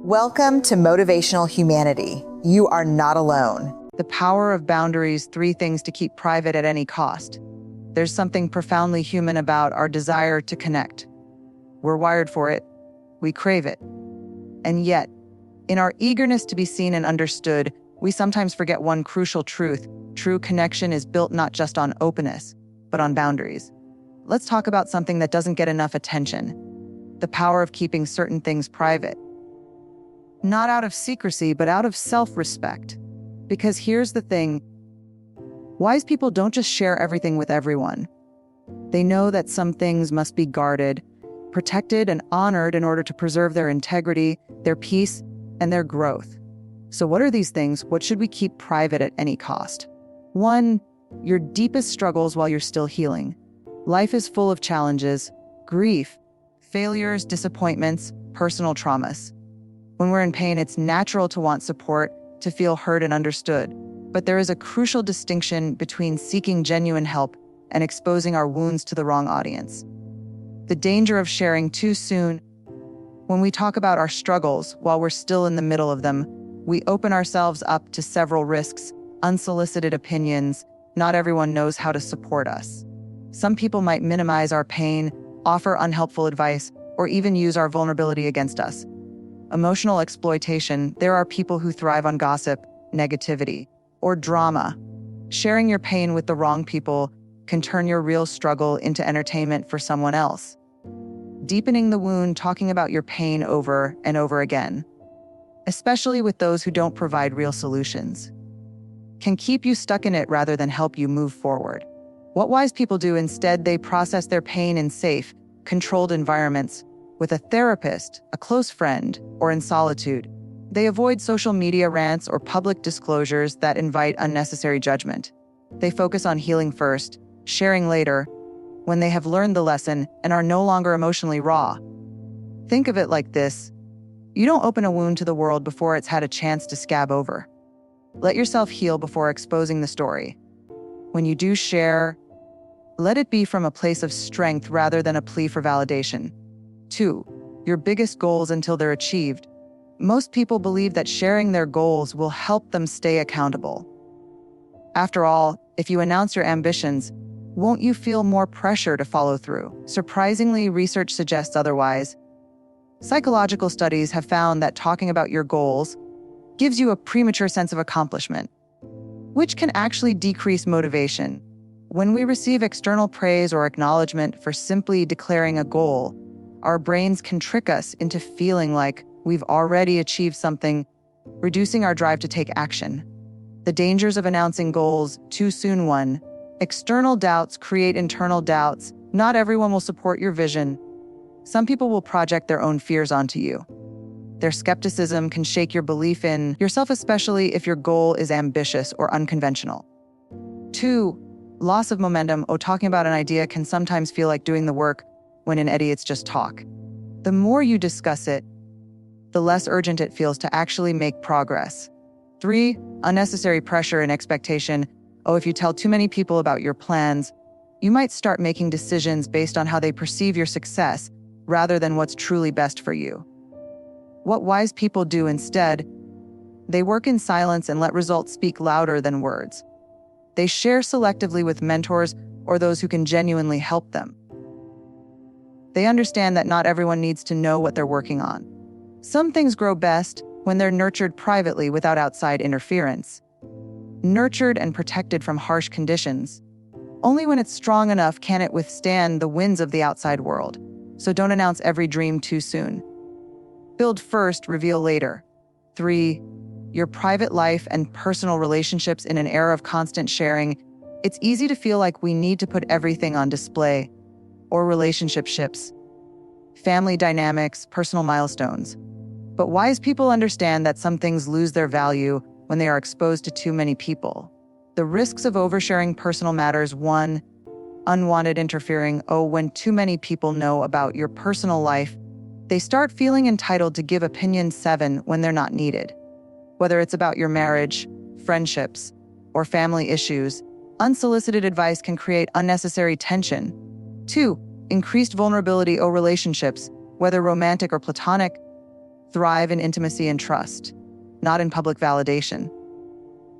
Welcome to Motivational Humanity. You are not alone. The power of boundaries, 3 things to keep private at any cost. There's something profoundly human about our desire to connect. We're wired for it. We crave it. And yet, in our eagerness to be seen and understood, we sometimes forget one crucial truth. True connection is built not just on openness, but on boundaries. Let's talk about something that doesn't get enough attention. The power of keeping certain things private. Not out of secrecy, but out of self-respect. Because here's the thing, wise people don't just share everything with everyone. They know that some things must be guarded, protected, and honored in order to preserve their integrity, their peace, and their growth. So what are these things? What should we keep private at any cost? 1, your deepest struggles while you're still healing. Life is full of challenges, grief, failures, disappointments, personal traumas. When we're in pain, it's natural to want support, to feel heard and understood. But there is a crucial distinction between seeking genuine help and exposing our wounds to the wrong audience. The danger of sharing too soon. When we talk about our struggles while we're still in the middle of them, we open ourselves up to several risks, unsolicited opinions. Not everyone knows how to support us. Some people might minimize our pain, offer unhelpful advice, or even use our vulnerability against us. Emotional exploitation. There are people who thrive on gossip, negativity, or drama. Sharing your pain with the wrong people can turn your real struggle into entertainment for someone else. Deepening the wound, talking about your pain over and over again, especially with those who don't provide real solutions, can keep you stuck in it rather than help you move forward. What wise people do instead, they process their pain in safe, controlled environments, with a therapist, a close friend, or in solitude. They avoid social media rants or public disclosures that invite unnecessary judgment. They focus on healing first, sharing later, when they have learned the lesson and are no longer emotionally raw. Think of it like this: you don't open a wound to the world before it's had a chance to scab over. Let yourself heal before exposing the story. When you do share, let it be from a place of strength rather than a plea for validation. 2, your biggest goals until they're achieved. Most people believe that sharing their goals will help them stay accountable. After all, if you announce your ambitions, won't you feel more pressure to follow through? Surprisingly, research suggests otherwise. Psychological studies have found that talking about your goals gives you a premature sense of accomplishment, which can actually decrease motivation. When we receive external praise or acknowledgement for simply declaring a goal, our brains can trick us into feeling like we've already achieved something, reducing our drive to take action. The dangers of announcing goals too soon. 1, external doubts create internal doubts. Not everyone will support your vision. Some people will project their own fears onto you. Their skepticism can shake your belief in yourself, especially if your goal is ambitious or unconventional. 2, loss of momentum. Talking about an idea can sometimes feel like doing the work, when in reality it's just talk. The more you discuss it, the less urgent it feels to actually make progress. 3, unnecessary pressure and expectation. If you tell too many people about your plans, you might start making decisions based on how they perceive your success rather than what's truly best for you. What wise people do instead, they work in silence and let results speak louder than words. They share selectively with mentors or those who can genuinely help them. They understand that not everyone needs to know what they're working on. Some things grow best when they're nurtured privately without outside interference. Nurtured and protected from harsh conditions. Only when it's strong enough can it withstand the winds of the outside world. So don't announce every dream too soon. Build first, reveal later. 3, your private life and personal relationships. In an era of constant sharing, it's easy to feel like we need to put everything on display. Or relationships, family dynamics, personal milestones. But wise people understand that some things lose their value when they are exposed to too many people. The risks of oversharing personal matters. 1, unwanted interfering. When too many people know about your personal life, they start feeling entitled to give opinions. 7, when they're not needed. Whether it's about your marriage, friendships, or family issues, unsolicited advice can create unnecessary tension. 2, increased vulnerability. Relationships, whether romantic or platonic, thrive in intimacy and trust, not in public validation.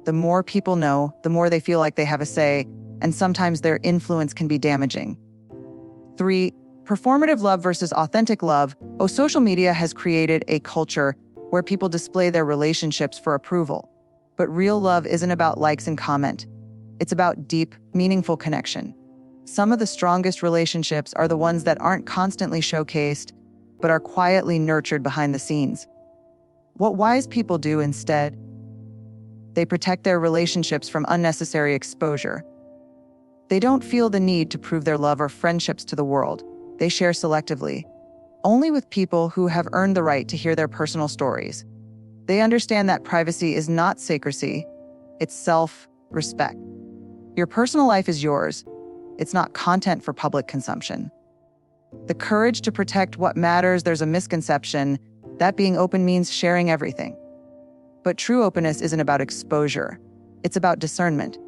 The more people know, the more they feel like they have a say, and sometimes their influence can be damaging. 3. Performative love versus authentic love. Social media has created a culture where people display their relationships for approval. But real love isn't about likes and comment. It's about deep, meaningful connection. Some of the strongest relationships are the ones that aren't constantly showcased, but are quietly nurtured behind the scenes. What wise people do instead? They protect their relationships from unnecessary exposure. They don't feel the need to prove their love or friendships to the world. They share selectively, only with people who have earned the right to hear their personal stories. They understand that privacy is not secrecy, it's self-respect. Your personal life is yours. It's not content for public consumption. The courage to protect what matters. There's a misconception that being open means sharing everything. But true openness isn't about exposure. It's about discernment.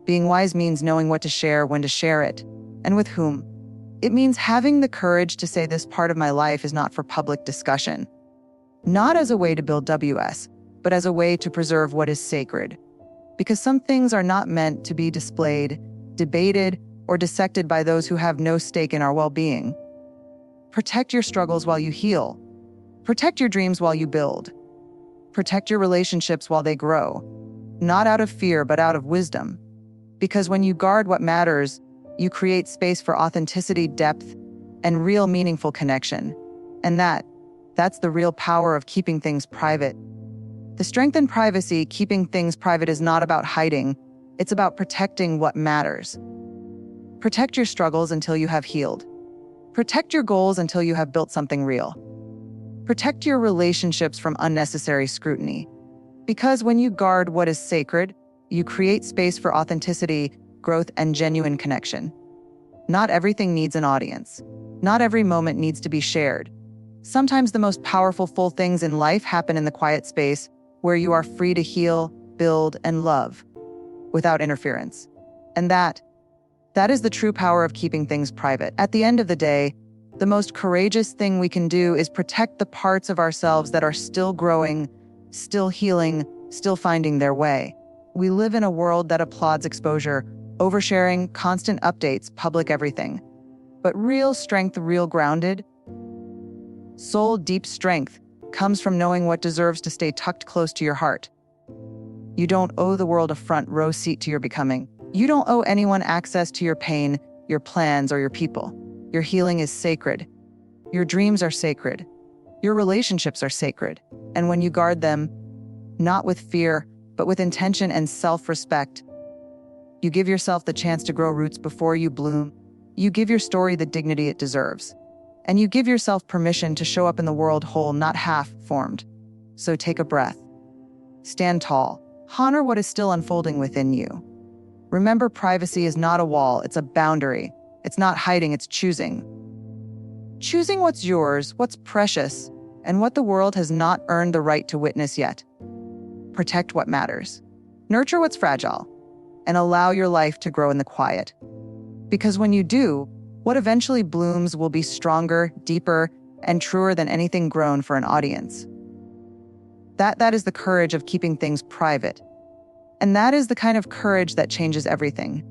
Being wise means knowing what to share, when to share it, and with whom. It means having the courage to say this part of my life is not for public discussion. Not as a way to build WS, but as a way to preserve what is sacred. Because some things are not meant to be displayed, debated, or dissected by those who have no stake in our well-being. Protect your struggles while you heal. Protect your dreams while you build. Protect your relationships while they grow, not out of fear, but out of wisdom. Because when you guard what matters, you create space for authenticity, depth, and real meaningful connection. And that's the real power of keeping things private. The strength in privacy, keeping things private, is not about hiding. It's about protecting what matters. Protect your struggles until you have healed. Protect your goals until you have built something real. Protect your relationships from unnecessary scrutiny. Because when you guard what is sacred, you create space for authenticity, growth, and genuine connection. Not everything needs an audience. Not every moment needs to be shared. Sometimes the most powerful, full things in life happen in the quiet space where you are free to heal, build, and love without interference. And that is the true power of keeping things private. At the end of the day, the most courageous thing we can do is protect the parts of ourselves that are still growing, still healing, still finding their way. We live in a world that applauds exposure, oversharing, constant updates, public everything. But real strength, real grounded, soul deep strength comes from knowing what deserves to stay tucked close to your heart. You don't owe the world a front row seat to your becoming. You don't owe anyone access to your pain, your plans, or your people. Your healing is sacred. Your dreams are sacred. Your relationships are sacred. And when you guard them, not with fear, but with intention and self-respect, you give yourself the chance to grow roots before you bloom. You give your story the dignity it deserves. And you give yourself permission to show up in the world whole, not half-formed. So take a breath. Stand tall. Honor what is still unfolding within you. Remember, privacy is not a wall, it's a boundary. It's not hiding, it's choosing. Choosing what's yours, what's precious, and what the world has not earned the right to witness yet. Protect what matters. Nurture what's fragile. And allow your life to grow in the quiet. Because when you do, what eventually blooms will be stronger, deeper, and truer than anything grown for an audience. That is the courage of keeping things private. And that is the kind of courage that changes everything.